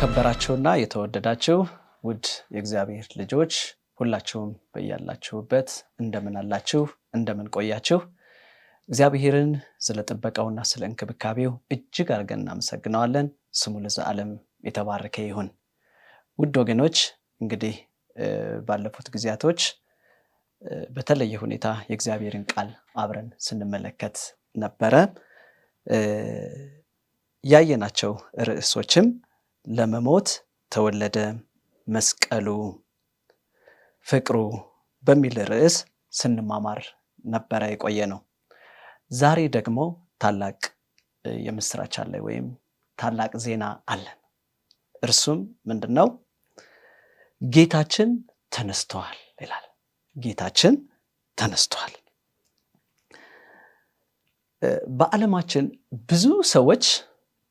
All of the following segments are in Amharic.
የተከበራችሁና የተወደዳችሁ ውድ የእግዚአብሔር ልጆች ሁላችሁም በያላችሁበት እንደምን አላችሁ እንደምን ቆያችሁ? እግዚአብሔርን ስለ ጥበቃውና ስለ እንክብካቤው እጅግ አድርገን እናመሰግናለን። ስሙ ለዘላለም የተባረከ ይሁን። ውድ ወገኖች እንግዲህ ባለፉት ጊዜያቶች በተለየ ሁኔታ የእግዚአብሔርን ቃል አብረን ስንመለከት ነበረ። ያየናቸው ርዕሶችም ለመሞት ተወለደ፣ መስቀሉ፣ ፍቅሩ በሚል ርዕስ ስንማማር ነበረ የቆየ ነው። ዛሬ ደግሞ ታላቅ የምስራች አለ ወይም ታላቅ ዜና አለን። እርሱም ምንድነው? ጌታችን ተነስተዋል ይላል። ጌታችን ተነስተዋል። በዓለማችን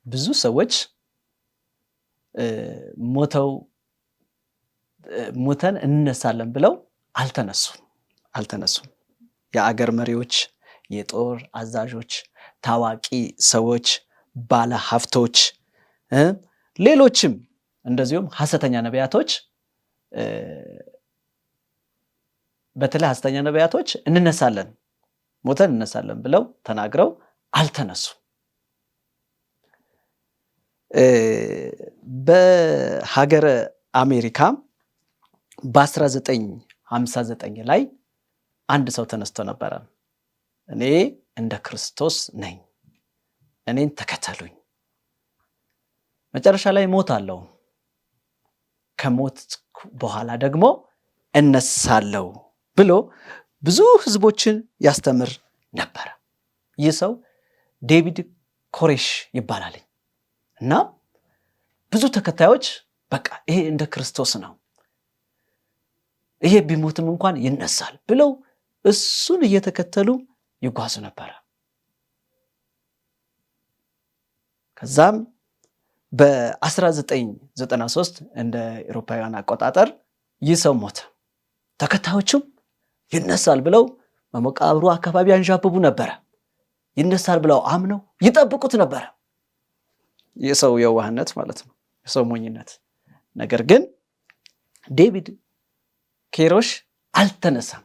ብዙ ሰዎች ሞተን እንነሳለን ብለው አልተነሱም። የአገር መሪዎች፣ የጦር አዛዦች፣ ታዋቂ ሰዎች፣ ባለ ሀብቶች፣ ሌሎችም እንደዚሁም ሐሰተኛ ነቢያቶች በተለይ ሐሰተኛ ነቢያቶች ሞተን እንነሳለን ብለው ተናግረው አልተነሱም። በሀገረ አሜሪካ በ1959 ላይ አንድ ሰው ተነስቶ ነበረ። እኔ እንደ ክርስቶስ ነኝ፣ እኔን ተከተሉኝ፣ መጨረሻ ላይ እሞታለሁ፣ ከሞት በኋላ ደግሞ እነሳለሁ ብሎ ብዙ ህዝቦችን ያስተምር ነበረ። ይህ ሰው ዴቪድ ኮሬሽ ይባላል እና ብዙ ተከታዮች በቃ ይሄ እንደ ክርስቶስ ነው፣ ይሄ ቢሞትም እንኳን ይነሳል ብለው እሱን እየተከተሉ ይጓዙ ነበረ። ከዛም በ1993 እንደ አውሮፓውያን አቆጣጠር ይህ ሰው ሞተ። ተከታዮቹም ይነሳል ብለው በመቃብሩ አካባቢ አንዣብቡ ነበረ። ይነሳል ብለው አምነው ይጠብቁት ነበረ። የሰው የዋህነት ማለት ነው፣ የሰው ሞኝነት። ነገር ግን ዴቪድ ኮሬሽ አልተነሳም፣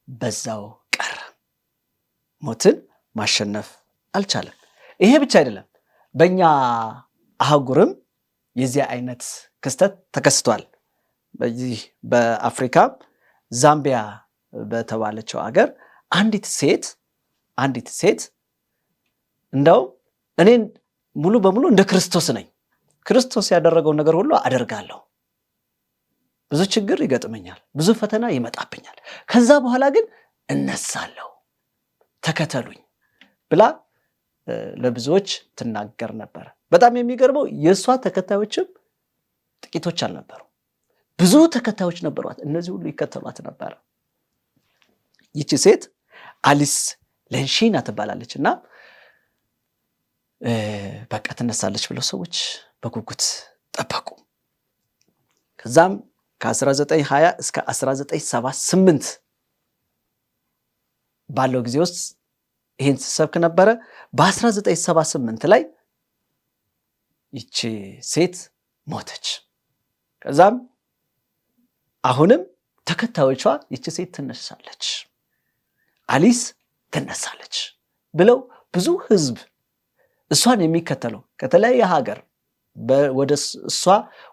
በዛው ቀረ። ሞትን ማሸነፍ አልቻለም። ይሄ ብቻ አይደለም፣ በእኛ አህጉርም የዚህ አይነት ክስተት ተከስቷል። በዚህ በአፍሪካ ዛምቢያ በተባለችው ሀገር አንዲት ሴት እንደው እኔን ሙሉ በሙሉ እንደ ክርስቶስ ነኝ፣ ክርስቶስ ያደረገውን ነገር ሁሉ አደርጋለሁ፣ ብዙ ችግር ይገጥመኛል፣ ብዙ ፈተና ይመጣብኛል፣ ከዛ በኋላ ግን እነሳለሁ፣ ተከተሉኝ ብላ ለብዙዎች ትናገር ነበር። በጣም የሚገርመው የእሷ ተከታዮችም ጥቂቶች አልነበሩ፣ ብዙ ተከታዮች ነበሯት። እነዚህ ሁሉ ይከተሏት ነበር። ይቺ ሴት አሊስ ለንሺና ትባላለች እና በቃ ትነሳለች ብለው ሰዎች በጉጉት ጠበቁ። ከዛም ከ1920 እስከ 1978 ባለው ጊዜ ውስጥ ይህን ሲሰብክ ነበረ። በ1978 ላይ ይቺ ሴት ሞተች። ከዛም አሁንም ተከታዮቿ ይቺ ሴት ትነሳለች፣ አሊስ ትነሳለች ብለው ብዙ ህዝብ እሷን የሚከተለው ከተለያየ ሀገር ወደ እሷ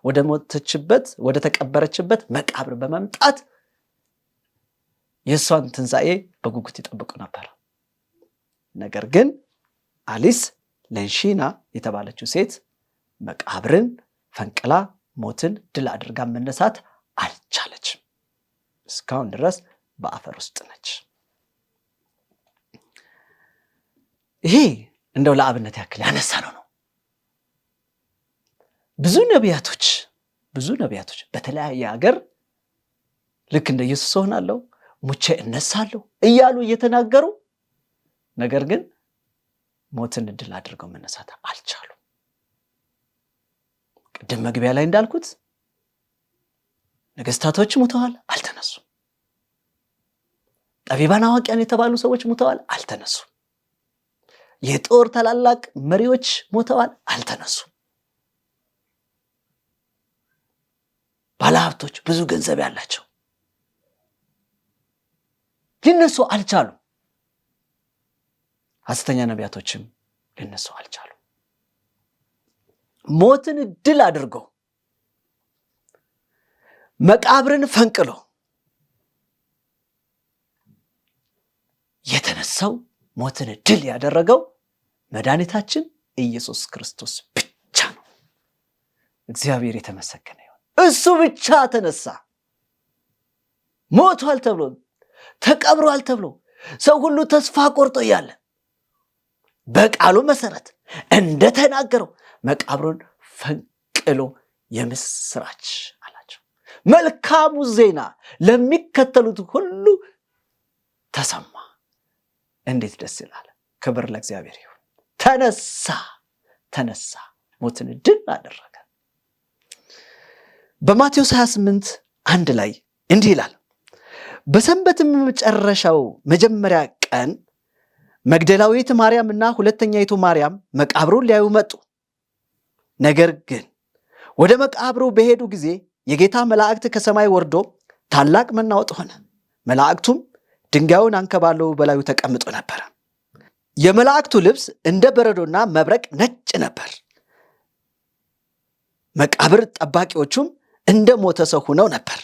ወደ ሞተችበት ወደ ተቀበረችበት መቃብር በመምጣት የእሷን ትንሣኤ በጉጉት ይጠብቁ ነበር። ነገር ግን አሊስ ለንሺና የተባለችው ሴት መቃብርን ፈንቅላ ሞትን ድል አድርጋ መነሳት አልቻለችም። እስካሁን ድረስ በአፈር ውስጥ ነች። ይሄ እንደው ለአብነት ያክል ያነሳ ነው። ብዙ ነቢያቶች በተለያየ ሀገር ልክ እንደ ኢየሱስ ሆናለሁ፣ ሙቼ እነሳለሁ እያሉ እየተናገሩ ነገር ግን ሞትን ድል አድርገው መነሳት አልቻሉም። ቅድም መግቢያ ላይ እንዳልኩት ነገስታቶች ሙተዋል፣ አልተነሱም። ጠቢባን አዋቂያን የተባሉ ሰዎች ሙተዋል፣ አልተነሱም። የጦር ታላላቅ መሪዎች ሙተዋል፣ አልተነሱም። ሀብታሞች፣ ብዙ ገንዘብ ያላቸው ሊነሱ አልቻሉ። ሐሰተኛ ነቢያቶችም ሊነሱ አልቻሉ። ሞትን ድል አድርገው መቃብርን ፈንቅሎ የተነሳው ሞትን ድል ያደረገው መድኃኒታችን ኢየሱስ ክርስቶስ ብቻ ነው። እግዚአብሔር የተመሰገነ ይሁን። እሱ ብቻ ተነሳ። ሞቷል ተብሎ ተቀብሯል ተብሎ ሰው ሁሉ ተስፋ ቆርጦ እያለ በቃሉ መሰረት እንደተናገረው መቃብሩን ፈንቅሎ የምስራች አላቸው። መልካሙ ዜና ለሚከተሉት ሁሉ ተሰማ። እንዴት ደስ ይላል! ክብር ለእግዚአብሔር ይሁን። ተነሳ፣ ሞትን ድል አደረገ። በማቴዎስ 28:1 ላይ እንዲህ ይላል፣ በሰንበትም መጨረሻው መጀመሪያ ቀን መግደላዊት ማርያም እና ሁለተኛይቱ ማርያም መቃብሩን ሊያዩ መጡ። ነገር ግን ወደ መቃብሩ በሄዱ ጊዜ የጌታ መላእክት ከሰማይ ወርዶ ታላቅ መናወጥ ሆነ። መላእክቱም ድንጋዩን አንከባለው በላዩ ተቀምጦ ነበር። የመላእክቱ ልብስ እንደ በረዶና መብረቅ ነጭ ነበር። መቃብር ጠባቂዎቹም እንደ ሞተ ሰው ሆነው ነበር።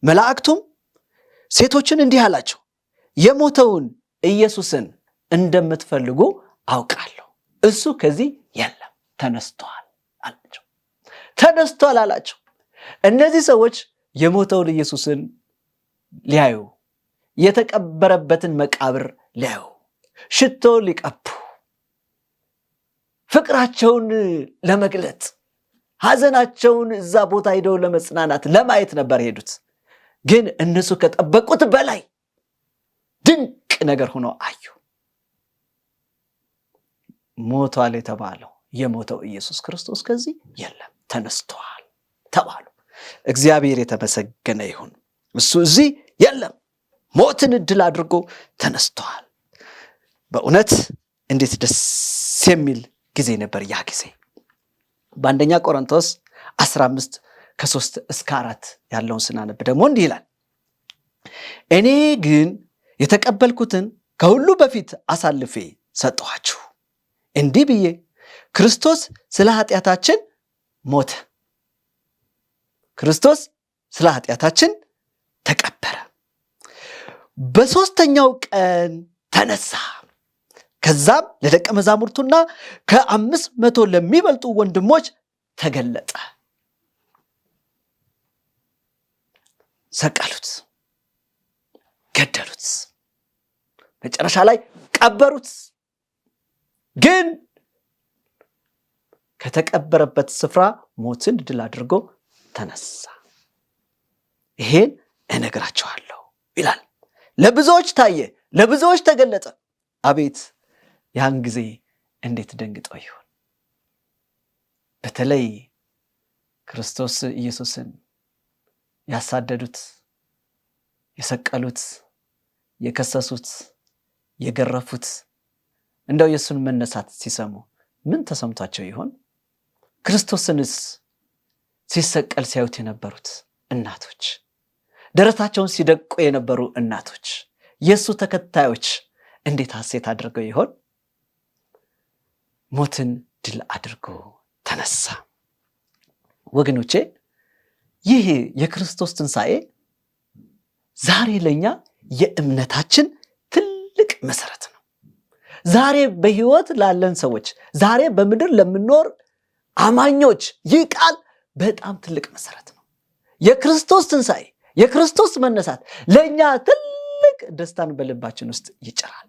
መላእክቱም ሴቶችን እንዲህ አላቸው፣ የሞተውን ኢየሱስን እንደምትፈልጉ አውቃለሁ። እሱ ከዚህ የለም፣ ተነስቷል አላቸው። ተነስቷል አላቸው። እነዚህ ሰዎች የሞተውን ኢየሱስን ሊያዩ፣ የተቀበረበትን መቃብር ሊያዩ፣ ሽቶ ሊቀቡ፣ ፍቅራቸውን ለመግለጥ፣ ሐዘናቸውን እዛ ቦታ ሄደው ለመጽናናት ለማየት ነበር ሄዱት። ግን እነሱ ከጠበቁት በላይ ድንቅ ነገር ሆኖ አዩ። ሞቷል የተባለው የሞተው ኢየሱስ ክርስቶስ ከዚህ የለም፣ ተነስቷል ተባሉ። እግዚአብሔር የተመሰገነ ይሁን። እሱ እዚህ የለም፣ ሞትን ድል አድርጎ ተነስቷል። በእውነት እንዴት ደስ የሚል ጊዜ ነበር ያ ጊዜ። በአንደኛ ቆሮንቶስ 15:3-4 ያለውን ስናነብ ደግሞ እንዲህ ይላል፣ እኔ ግን የተቀበልኩትን ከሁሉ በፊት አሳልፌ ሰጠኋችሁ፣ እንዲህ ብዬ ክርስቶስ ስለ ኃጢአታችን ሞተ፣ ክርስቶስ ስለ ኃጢአታችን ተቀበረ፣ በሦስተኛው ቀን ተነሳ፣ ከዛም ለደቀ መዛሙርቱና 500 ለሚበልጡ ወንድሞች ተገለጠ። ሰቀሉት፣ ገደሉት፣ መጨረሻ ላይ ቀበሩት። ግን ከተቀበረበት ስፍራ ሞትን ድል አድርጎ ተነሳ። ይሄን እነግራቸዋለሁ ይላል። ለብዙዎች ታየ፣ ለብዙዎች ተገለጠ። አቤት ያን ጊዜ እንዴት ደንግጠው ይሆን! በተለይ ክርስቶስ ኢየሱስን ያሳደዱት፣ የሰቀሉት፣ የከሰሱት፣ የገረፉት እንደው የሱን መነሳት ሲሰሙ ምን ተሰምቷቸው ይሆን? ክርስቶስንስ ሲሰቀል ሲያዩት የነበሩት እናቶች፣ ደረታቸውን ሲደቁ የነበሩ እናቶች፣ የሱ ተከታዮች እንዴት ሐሴት አድርገው ይሆን? ሞትን ድል አድርጎ ተነሳ። ወገኖቼ ይህ የክርስቶስ ትንሣኤ ዛሬ ለኛ የእምነታችን ትልቅ መሰረት ነው። ዛሬ በሕይወት ላለን ሰዎች፣ ዛሬ በምድር ለምንኖር አማኞች ይህ ቃል በጣም ትልቅ መሰረት ነው። የክርስቶስ ትንሣኤ፣ የክርስቶስ መነሳት ለኛ ትልቅ ደስታን በልባችን ውስጥ ይጭራል።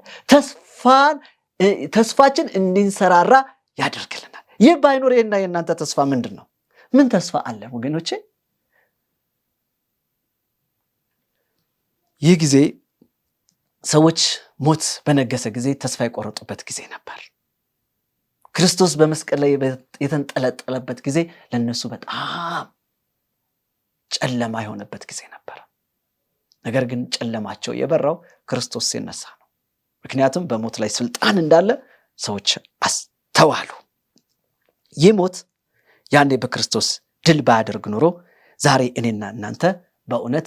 ተስፋችን እንዲንሰራራ ያደርግልናል። ይህ ባይኖር የና የእናንተ ተስፋ ምንድን ነው? ምን ተስፋ አለ ወገኖቼ? ይህ ጊዜ ሰዎች ሞት በነገሰ ጊዜ ተስፋ የቆረጡበት ጊዜ ነበር። ክርስቶስ በመስቀል ላይ የተንጠለጠለበት ጊዜ ለነሱ በጣም ጨለማ የሆነበት ጊዜ ነበር። ነገር ግን ጨለማቸው የበራው ክርስቶስ ሲነሳ ነው። ምክንያቱም በሞት ላይ ስልጣን እንዳለ ሰዎች አስተዋሉ። ይህ ሞት ያኔ በክርስቶስ ድል ባያደርግ ኖሮ ዛሬ እኔና እናንተ በእውነት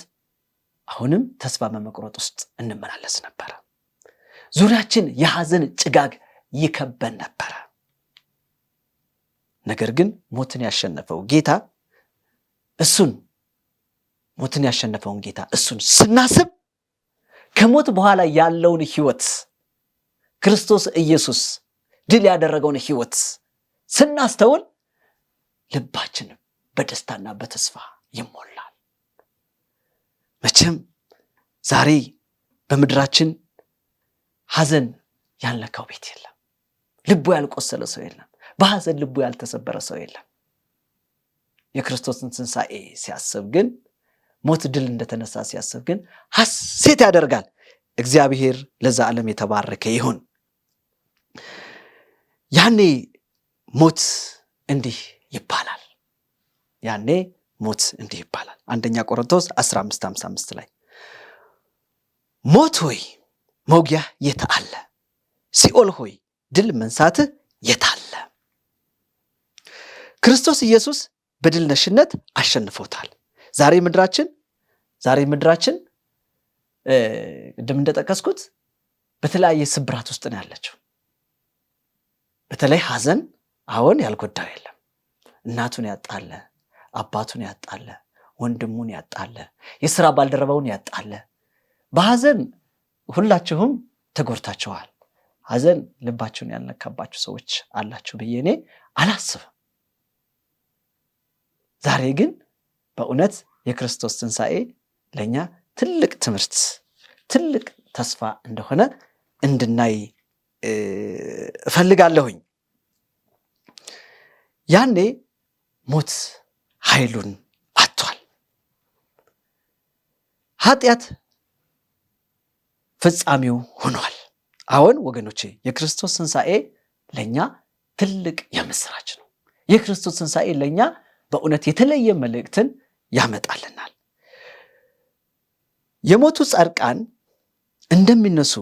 አሁንም ተስፋ በመቁረጥ ውስጥ እንመላለስ ነበር። ዙሪያችን የሐዘን ጭጋግ ይከበን ነበር። ነገር ግን ሞትን ያሸነፈው ጌታ ሞትን ያሸነፈውን ጌታ እሱን ስናስብ ከሞት በኋላ ያለውን ሕይወት ክርስቶስ ኢየሱስ ድል ያደረገውን ሕይወት ስናስተውል ልባችን በደስታና በተስፋ ይሞላል። መቼም ዛሬ በምድራችን ሐዘን ያልነካው ቤት የለም። ልቡ ያልቆሰለ ሰው የለም። በሐዘን ልቡ ያልተሰበረ ሰው የለም። የክርስቶስን ትንሣኤ ሲያስብ ግን ሞት ድል እንደተነሳ ሲያስብ ግን ሐሴት ያደርጋል። እግዚአብሔር ለዘላለም የተባረከ ይሁን። ያኔ ሞት እንዲህ ይባላል። አንደኛ ቆሮንቶስ 15:55 ላይ ሞት ሆይ መውጊያ የት አለ? ሲኦል ሆይ ድል መንሳትህ የት አለ? ክርስቶስ ኢየሱስ በድል ነሽነት አሸንፎታል። ዛሬ ምድራችን ቅድም እንደጠቀስኩት በተለያየ ስብራት ውስጥ ነው ያለችው። በተለይ ሐዘን አሁን ያልጎዳው የለም። እናቱን ያጣለ፣ አባቱን ያጣለ፣ ወንድሙን ያጣለ፣ የሥራ ባልደረባውን ያጣለ። በሐዘን ሁላችሁም ተጎድታችኋል። ሐዘን ልባችሁን ያልነካባችሁ ሰዎች አላችሁ ብዬ እኔ አላስብም። ዛሬ ግን በእውነት የክርስቶስ ትንሣኤ ለኛ ትልቅ ትምህርት፣ ትልቅ ተስፋ እንደሆነ እንድናይ እፈልጋለሁኝ። ያኔ ሞት ኃይሉን አጥቷል። ኃጢአት ፍጻሜው ሆኗል። አሁን ወገኖቼ የክርስቶስ ትንሣኤ ለኛ ትልቅ የምስራች ነው። የክርስቶስ ትንሣኤ ለኛ በእውነት የተለየ መልእክትን ያመጣልናል። የሞቱ ጻድቃን እንደሚነሱ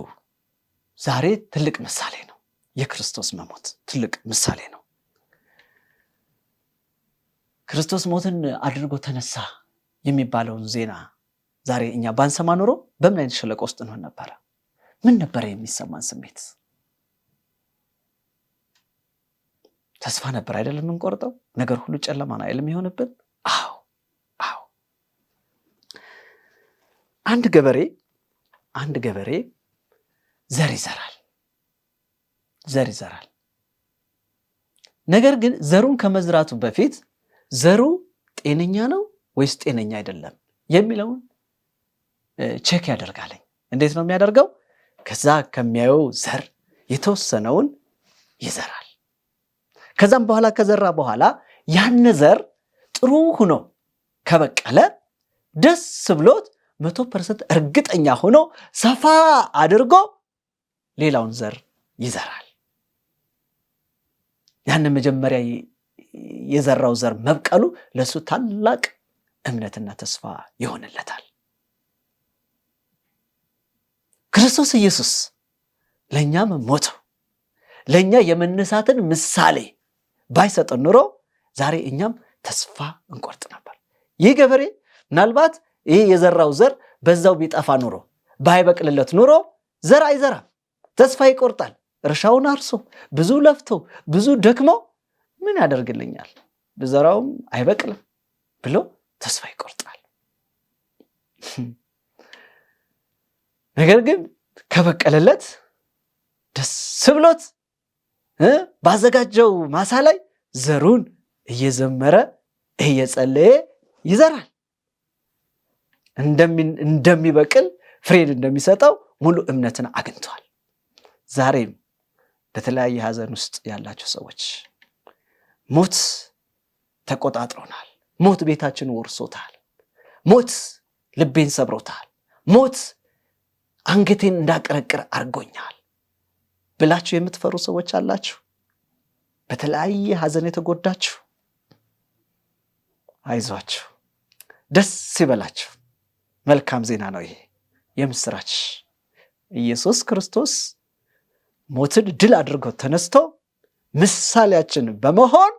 ዛሬ ትልቅ ምሳሌ ነው። የክርስቶስ መሞት ትልቅ ምሳሌ ነው። ክርስቶስ ሞትን አድርጎ ተነሳ የሚባለውን ዜና ዛሬ እኛ ባንሰማ ኖሮ በምን አይነት ሸለቆ ውስጥ እንሆን ነበረ? ምን ነበረ የሚሰማን ስሜት? ተስፋ ነበር አይደለም የምንቆርጠው? ነገር ሁሉ ጨለማ ነው አይደለም የሚሆንብን? አዎ። አንድ ገበሬ ዘር ይዘራል። ነገር ግን ዘሩን ከመዝራቱ በፊት ዘሩ ጤነኛ ነው ወይስ ጤነኛ አይደለም የሚለውን ቼክ ያደርጋል። እንዴት ነው የሚያደርገው? ከዛ ከሚያየው ዘር የተወሰነውን ይዘራል። ከዛም በኋላ ከዘራ በኋላ ያን ዘር ጥሩ ሆኖ ከበቀለ ደስ ብሎት 100% እርግጠኛ ሆኖ ሰፋ አድርጎ ሌላውን ዘር ይዘራል። ያን መጀመሪያ የዘራው ዘር መብቀሉ ለሱ ታላቅ እምነትና ተስፋ ይሆንለታል። ክርስቶስ ኢየሱስ ለኛም ሞተው ለኛ የመነሳትን ምሳሌ ባይሰጠን ኑሮ ዛሬ እኛም ተስፋ እንቆርጥ ነበር። ይህ ገበሬ ምናልባት ይህ የዘራው ዘር በዛው ቢጠፋ ኑሮ ባይበቅልለት ኑሮ ዘር አይዘራም፣ ተስፋ ይቆርጣል። እርሻውን አርሶ ብዙ ለፍቶ ብዙ ደክሞ ምን ያደርግልኛል ብዘራውም አይበቅልም ብሎ ተስፋ ይቆርጣል። ነገር ግን ከበቀለለት ደስ ብሎት ባዘጋጀው ማሳ ላይ ዘሩን እየዘመረ እየጸለየ ይዘራል። እንደሚበቅል ፍሬን እንደሚሰጠው ሙሉ እምነትን አግኝቷል። ዛሬም በተለያየ ሐዘን ውስጥ ያላችሁ ሰዎች ሞት ተቆጣጥሮናል፣ ሞት ቤታችን ወርሶታል፣ ሞት ልቤን ሰብሮታል፣ ሞት አንገቴን እንዳቀረቅር አርጎኛል ብላችሁ የምትፈሩ ሰዎች አላችሁ። በተለያየ ሐዘን የተጎዳችሁ አይዟችሁ፣ ደስ ይበላችሁ። መልካም ዜና ነው ይሄ፣ የምስራች። ኢየሱስ ክርስቶስ ሞትን ድል አድርጎ ተነስቶ ምሳሌያችን በመሆን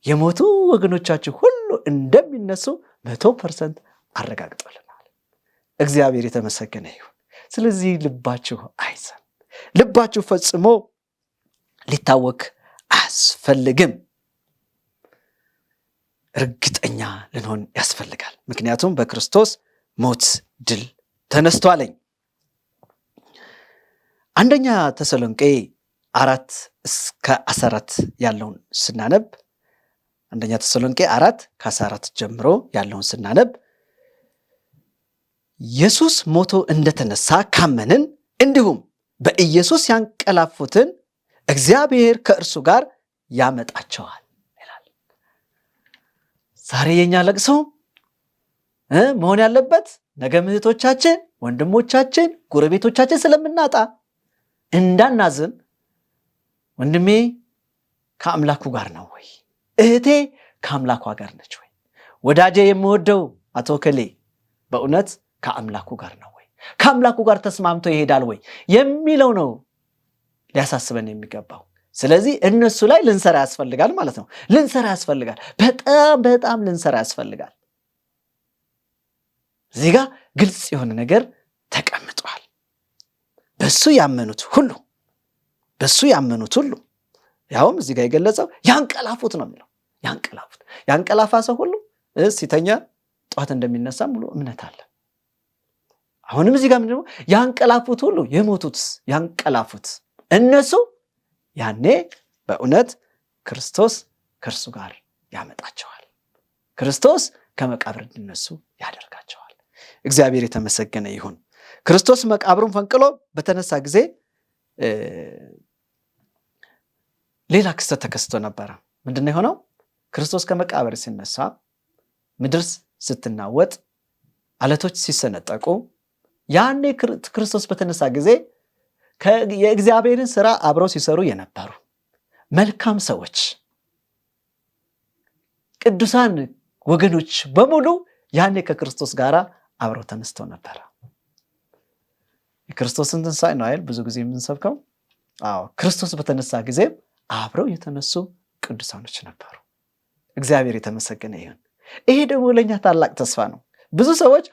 የሞቱ ወገኖቻችሁ ሁሉ እንደሚነሱ 100% አረጋግጦልናል። እግዚአብሔር የተመሰገነ ይሁን። ስለዚህ ልባችሁ አይዘን፣ ልባችሁ ፈጽሞ ሊታወክ አያስፈልግም። እርግጠኛ ልንሆን ያስፈልጋል። ምክንያቱም በክርስቶስ ሞት ድል ተነስቷለኝ። አንደኛ ተሰሎንቄ 4-14 ያለውን ስናነብ አንደኛ ተሰሎንቄ 4-14 ጀምሮ ያለውን ስናነብ ኢየሱስ ሞቶ እንደተነሳ ካመንን እንዲሁም በኢየሱስ ያንቀላፉትን እግዚአብሔር ከእርሱ ጋር ያመጣቸዋል ይላል። ዛሬ የኛ ለቅሶ መሆን ያለበት ነገ እህቶቻችን፣ ወንድሞቻችን፣ ጎረቤቶቻችን ስለምናጣ እንዳናዝን፣ ወንድሜ ከአምላኩ ጋር ነው ወይ? እህቴ ከአምላኳ ጋር ነች ወይ? ወዳጄ የምወደው አቶ ከሌ በእውነት ከአምላኩ ጋር ነው ወይ? ከአምላኩ ጋር ተስማምቶ ይሄዳል ወይ የሚለው ነው ሊያሳስበን የሚገባው። ስለዚህ እነሱ ላይ ልንሰራ ያስፈልጋል ማለት ነው። ልንሰራ ያስፈልጋል። በጣም ልንሰራ ያስፈልጋል። እዚህ ጋር ግልጽ የሆነ ነገር ተቀምጧል። በሱ ያመኑት ሁሉ ያውም እዚህ ጋር የገለጸው ያንቀላፉት ነው የሚለው። ያንቀላፋ ሰው ሁሉ ሲተኛ ጠዋት እንደሚነሳ ሙሉ እምነት አለ። አሁንም እዚህ ጋር ምንድነው ያንቀላፉት ሁሉ የሞቱት ያንቀላፉት እነሱ ያኔ በእውነት ክርስቶስ ከእርሱ ጋር ያመጣቸዋል። ክርስቶስ ከመቃብር እንዲነሱ ያደርጋቸዋል። እግዚአብሔር የተመሰገነ ይሁን። ክርስቶስ መቃብሩን ፈንቅሎ በተነሳ ጊዜ ሌላ ክስተት ተከስቶ ነበረ። ምንድነው የሆነው? ክርስቶስ ከመቃብር ሲነሳ ምድር ስትናወጥ፣ አለቶች ሲሰነጠቁ፣ ያኔ ክርስቶስ በተነሳ ጊዜ የእግዚአብሔርን ስራ አብረው ሲሰሩ የነበሩ መልካም ሰዎች፣ ቅዱሳን ወገኖች በሙሉ ያኔ ከክርስቶስ ጋር አብረው ተነስተው ነበረ። የክርስቶስን ትንሣኤ ነው አይደል ብዙ ጊዜ የምንሰብከው? ክርስቶስ በተነሳ ጊዜ አብረው የተነሱ ቅዱሳኖች ነበሩ። እግዚአብሔር የተመሰገነ ይሁን። ይሄ ደግሞ ለኛ ታላቅ ተስፋ ነው። ብዙ ሰዎች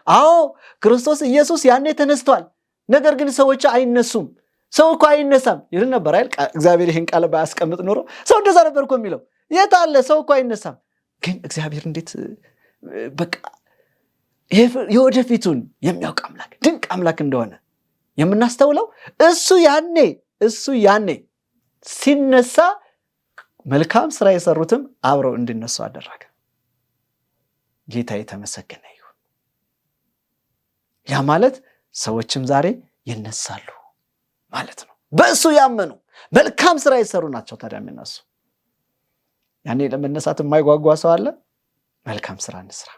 ክርስቶስ ኢየሱስ ያኔ ተነስቷል፣ ነገር ግን ሰዎች አይነሱም፣ ሰው እኮ አይነሳም ይል ነበር አይደል? እግዚአብሔር ይህን ቃል ባያስቀምጥ ኖሮ ሰው እንደዛ ነበር እኮ የሚለው። የት አለ ሰው እኮ አይነሳም። ግን እግዚአብሔር እንዴት በቃ የወደፊቱን የሚያውቅ አምላክ፣ ድንቅ አምላክ እንደሆነ የምናስተውለው እሱ ያኔ ሲነሳ መልካም ስራ የሰሩትም አብረው እንዲነሱ አደረገ። ጌታ የተመሰገነ ይሁን። ያ ማለት ሰዎችም ዛሬ ይነሳሉ ማለት ነው። በእሱ ያመኑ መልካም ስራ የሰሩ ናቸው ታዲያ የሚነሱ። ያኔ ለመነሳት የማይጓጓ ሰው አለ? መልካም ስራ እንስራ፣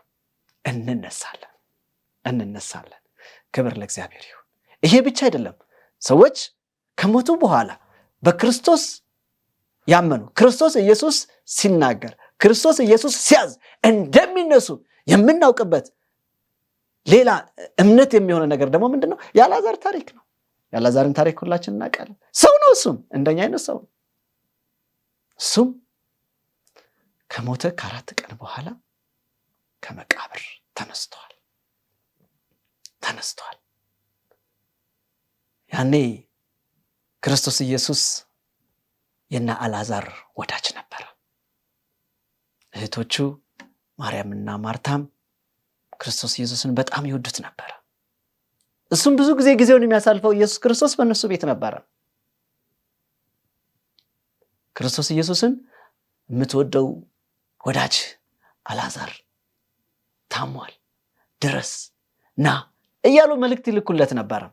እንነሳለን። ክብር ለእግዚአብሔር ይሁን። ይሄ ብቻ አይደለም። ሰዎች ከሞቱ በኋላ በክርስቶስ ያመኑ፣ ክርስቶስ ኢየሱስ ሲናገር፣ ክርስቶስ ኢየሱስ ሲያዝ እንደሚነሱ የምናውቅበት ሌላ እምነት የሚሆነ ነገር ደግሞ ምንድነው? የአልዓዛር ታሪክ ነው። የአልዓዛርን ታሪክ ሁላችን እናውቃለን። ሰው ነው፣ እሱም እንደኛ አይነት ሰው ነው። እሱም ከሞተ ከ4 ቀን በኋላ ከመቃብር ተነስቷል። ያኔ ክርስቶስ ኢየሱስ የና አልዓዛር ወዳጅ ነበረ። እህቶቹ ማርያምና ማርታም ክርስቶስ ኢየሱስን በጣም ይወዱት ነበረ። እሱም ብዙ ጊዜውን የሚያሳልፈው ኢየሱስ ክርስቶስ በእነሱ ቤት ነበረ። ክርስቶስ ኢየሱስን የምትወደው ወዳጅ አልዓዛር ታሟል፣ ድረስ ና እያሉ መልእክት ይልኩለት ነበረ።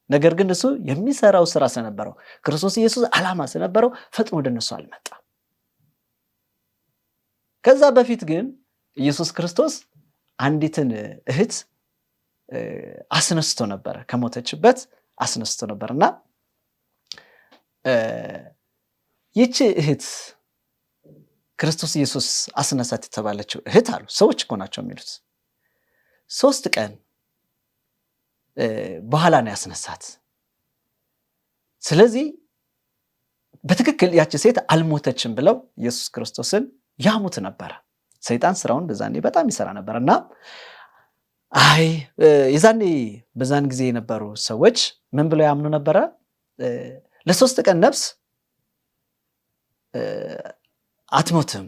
ነገር ግን እሱ የሚሰራው ስራ ስለነበረው፣ ክርስቶስ ኢየሱስ ዓላማ ስለነበረው ፈጥኖ ወደ እነሱ አልመጣም። ከዛ በፊት ግን ኢየሱስ ክርስቶስ አንዲትን እህት አስነስቶ ነበረ፣ ከሞተችበት አስነስቶ ነበርና ይቺ እህት ክርስቶስ ኢየሱስ አስነሳት የተባለችው እህት አሉ ሰዎች እኮ ናቸው የሚሉት 3 ቀን በኋላ ነው ያስነሳት። ስለዚህ በትክክል ያቺ ሴት አልሞተችም ብለው ኢየሱስ ክርስቶስን ያሙት ነበረ። ሰይጣን ስራውን በዛኔ በጣም ይሰራ ነበርና አይ የዛኔ በዛን ጊዜ የነበሩ ሰዎች ምን ብለው ያምኑ ነበረ? ለ3 ቀን ነፍስ አትሞትም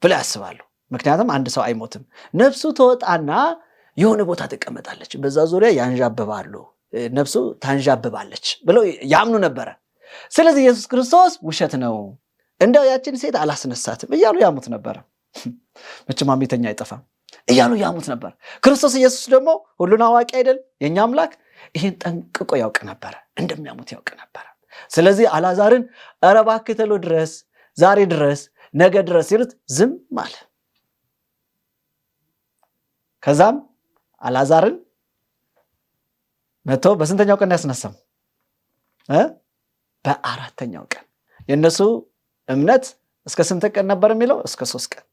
ብለው ያስባሉ። ምክንያቱም አንድ ሰው አይሞትም፣ ነፍሱ ተወጣና የሆነ ቦታ ትቀመጣለች፣ በዛ ዙሪያ ያንዣብባሉ፣ ነፍሱ ታንዣብባለች ብለው ያምኑ ነበረ። ስለዚህ ኢየሱስ ክርስቶስ ውሸት ነው፣ እንደው ያችን ሴት አላስነሳትም እያሉ ያሙት ነበረ። መቼም ሐሜተኛ አይጠፋም እያሉ ያሙት ነበር። ክርስቶስ ኢየሱስ ደግሞ ሁሉን አዋቂ አይደል? የኛ አምላክ ይህን ጠንቅቆ ያውቅ ነበረ፣ እንደሚያሙት ያውቅ ነበረ። ስለዚህ አልዓዛርን ኧረ እባክህ ተሎ ድረስ፣ ዛሬ ድረስ፣ ነገ ድረስ ሲሉት ዝም አለ። ከዛም አልዓዛርን መጥቶ በስንተኛው ቀን ያስነሳው? በ4ኛው ቀን። የእነሱ እምነት እስከ ስንት ቀን ነበር የሚለው? እስከ 3 ቀን።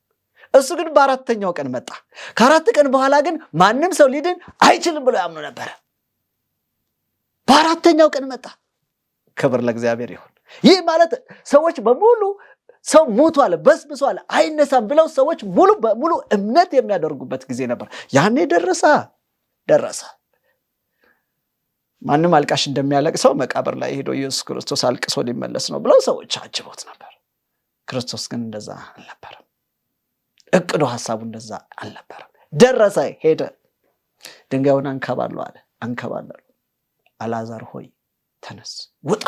እሱ ግን በ4ኛው ቀን መጣ። ከ4 ቀን በኋላ ግን ማንም ሰው ሊድን አይችልም ብለው ያምኑ ነበረ። በ4ኛው ቀን መጣ። ክብር ለእግዚአብሔር ይሁን። ይህ ማለት ሰዎች በሙሉ ሰው ሞቷል፣ በስብሷል፣ አይነሳም ብለው ሰዎች ሙሉ በሙሉ እምነት የሚያደርጉበት ጊዜ ነበር። ያኔ ደረሰ። ማንም አልቃሽ እንደሚያለቅሰው መቃብር ላይ ሄዶ ኢየሱስ ክርስቶስ አልቅሶ ሊመለስ ነው ብለው ሰዎች አጅቦት ነበር። ክርስቶስ ግን እንደዛ አልነበረም። እቅዱ ሐሳቡ እንደዛ አልነበረም። ደረሰ፣ ሄደ። ድንጋዩን አንከባሉ አለ። አንከባለሉ። አልዓዛር ሆይ ተነስ፣ ውጣ።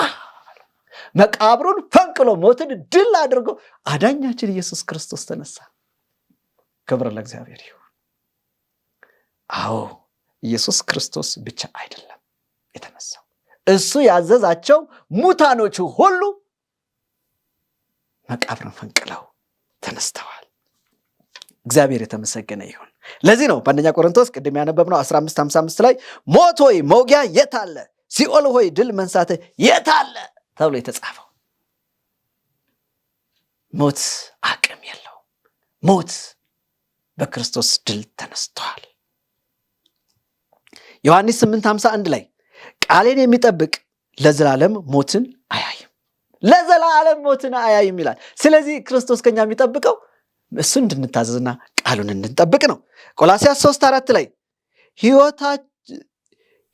መቃብሩን ፈንቅሎ ሞትን ድል አድርጎ አዳኛችን ኢየሱስ ክርስቶስ ተነሳ። ክብር ለእግዚአብሔር ይሁን። አዎ ኢየሱስ ክርስቶስ ብቻ አይደለም የተነሳው፣ እሱ ያዘዛቸው ሙታኖቹ ሁሉ መቃብርን ፈንቅለው ተነስተዋል። እግዚአብሔር የተመሰገነ ይሁን። ለዚህ ነው በአንደኛ ቆሮንቶስ ቅድም ያነበብነው 15:55 ላይ ሞት ሆይ መውጊያ የት አለ? ሲኦል ሆይ ድል መንሳት የት አለ ተብሎ የተጻፈው። ሞት አቅም የለው። ሞት በክርስቶስ ድል ተነስቷል። ዮሐንስ 8:51 ላይ ቃሌን የሚጠብቅ ለዘላለም ሞትን አያይም፣ ለዘላለም ሞትን አያይም ይላል። ስለዚህ ክርስቶስ ከኛ የሚጠብቀው እሱ እንድንታዘዝና ቃሉን እንድንጠብቅ ነው። ቆላስይስ 3:4 ላይ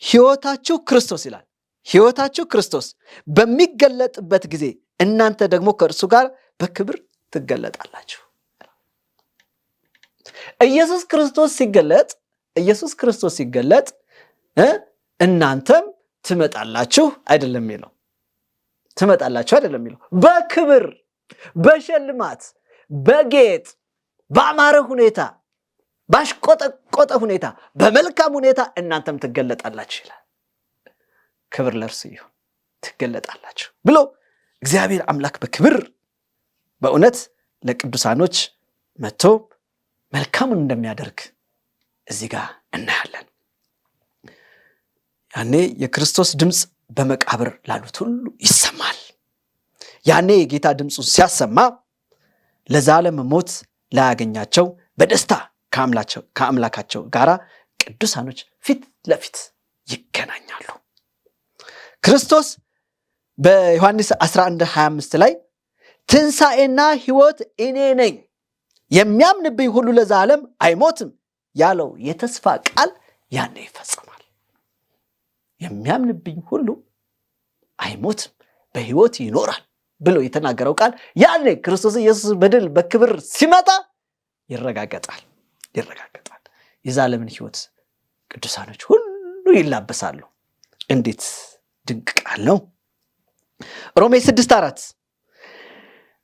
ሕይወታችሁ ክርስቶስ ይላል። ሕይወታችሁ ክርስቶስ በሚገለጥበት ጊዜ እናንተ ደግሞ ከእርሱ ጋር በክብር ትገለጣላችሁ። ኢየሱስ ክርስቶስ ሲገለጥ እናንተም ትመጣላችሁ አይደለም የሚለው፣ ትመጣላችሁ አይደለም የሚለው፣ በክብር በሽልማት በጌጥ በአማረ ሁኔታ ባሽቆጠቆጠ ሁኔታ በመልካም ሁኔታ እናንተም ትገለጣላችሁ ይላል። ክብር ለእርሱ ይሁን። ትገለጣላችሁ ብሎ እግዚአብሔር አምላክ በክብር በእውነት ለቅዱሳኖች መጥቶ መልካሙን እንደሚያደርግ እዚህ ጋር እናያለን። ያኔ የክርስቶስ ድምፅ በመቃብር ላሉት ሁሉ ይሰማል። ያኔ የጌታ ድምፁን ሲያሰማ ለዘላለም ሞት ላያገኛቸው በደስታ ከአምላካቸው ጋር ቅዱሳኖች ፊት ለፊት ይገናኛሉ። ክርስቶስ በዮሐንስ 11:25 ላይ ትንሣኤና ሕይወት እኔ ነኝ፣ የሚያምንብኝ ሁሉ ለዘላለም አይሞትም ያለው የተስፋ ቃል ያኔ ይፈጸማል። የሚያምንብኝ ሁሉ አይሞትም በሕይወት ይኖራል ብሎ የተናገረው ቃል ያኔ ክርስቶስ ኢየሱስ በድል በክብር ሲመጣ ይረጋገጣል። የዘላለምን ሕይወት ቅዱሳኖች ሁሉ ይላበሳሉ። እንዴት ድንቅ ቃል ነው! ሮሜ 6:4